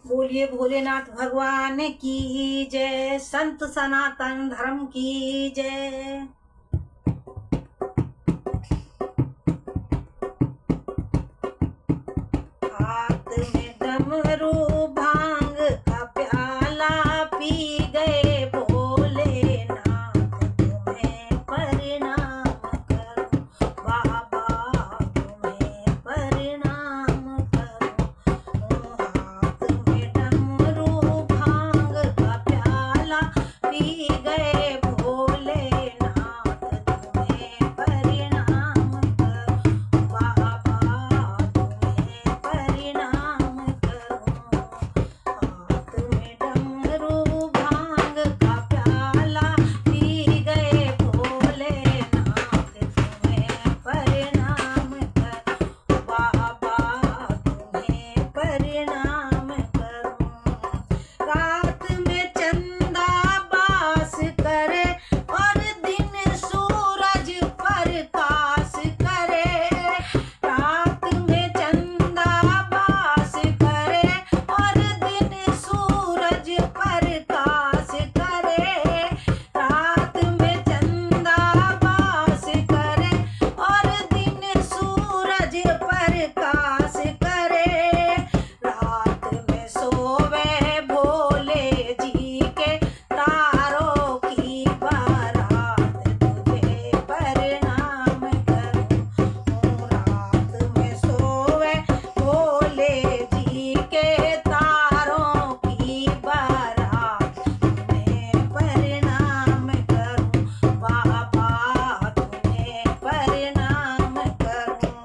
बोलिए भोलेनाथ भगवान की जय, संत सनातन धर्म की जय। हाथ में डमरू भांग का प्याला पी गए भोलेनाथ, तुम्हें प्रणाम करो बाबा, तुम्हें प्रणाम करो। हाथ में डमरू भांग का प्याला पी गए भोलेनाथ, तुम्हें प्रणाम करो बाबा, तुम्हें प्रणाम करो। हाथ में डमरू भांग का प्याला पी गए भोलेनाथ, तुम्हें प्रणाम करो बाबा, तुम्हें प्रणाम करो। रात में चंदा बास करे और दिन सूरज प्रकाश करे। रात में चंदा बास करे और दिन सूरज प्रकाश करे। रात में चंदा बास करे और दिन सूरज प्रकाश करे। रात में सोवे भोले जी के तारों की बारात, तुझे प्रणाम करूं। रात में सोवे भोले जी के तारों की बारात, तुम्हें प्रणाम करूं बाबा, तुम्हें प्रणाम करूं।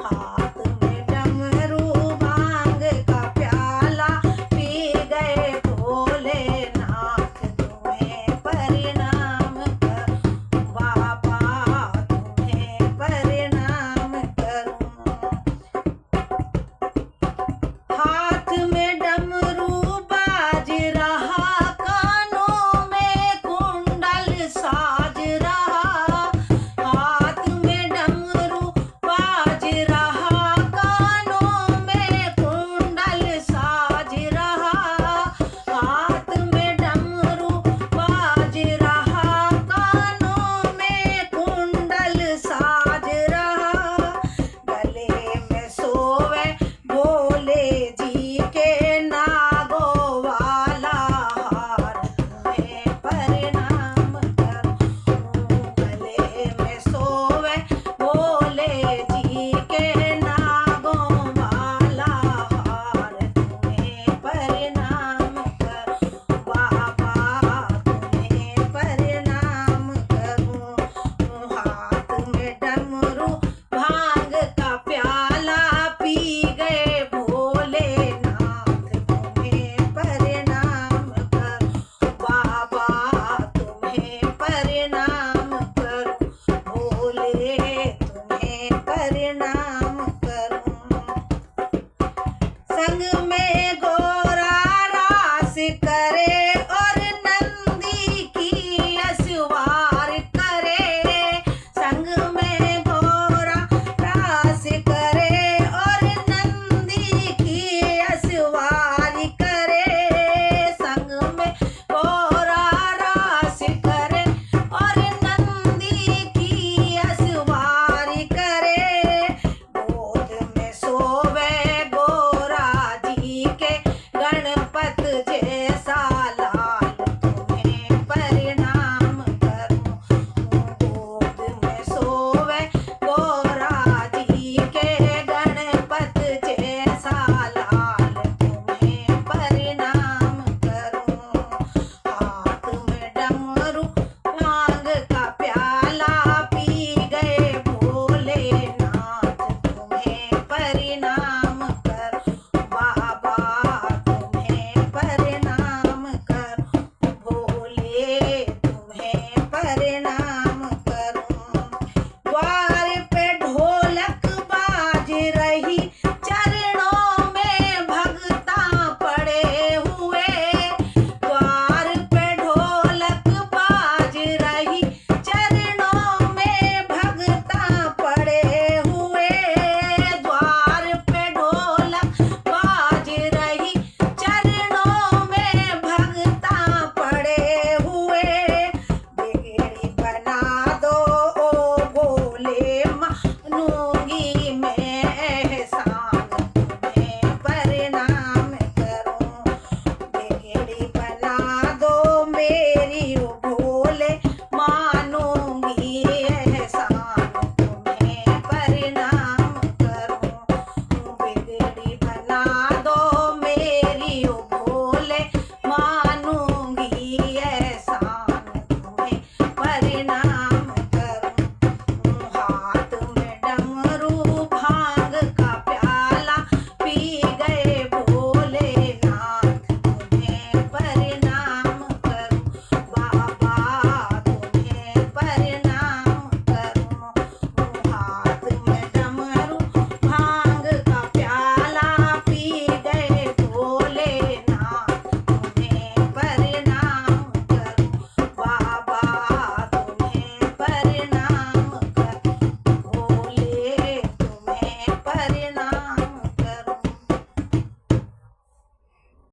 हाथ में डमरू भांग का प्याला पी गए भोलेनाथ, तुम्हें प्रणाम करूं बाबा, तुम्हें प्रणाम करूं। हाथ में डमरू बाज रहा, कानों में कुंडल साज रहा। हाथ में डमरू बाज रहा, कानों में कुंडल साज रहा। हाथ में डमरू बाज रहा, कानों में कुंडल साज रहा। गले में सोवे भोले जी के नागों वाला हार, तुम्हें प्रणाम करूं। गले में सोवे भोले जी के नागों वाला हार, तुम्हें प्रणाम करूं बाबा, तुम्हें प्रणाम करूं। हाथ में डमरू भांग का प्याला पी गए भोलेनाथ, तुम्हें प्रणाम करूं बाबा, तुम्हें प्रणाम करूं भोले, तुम्हें प्रणाम करूं। संग में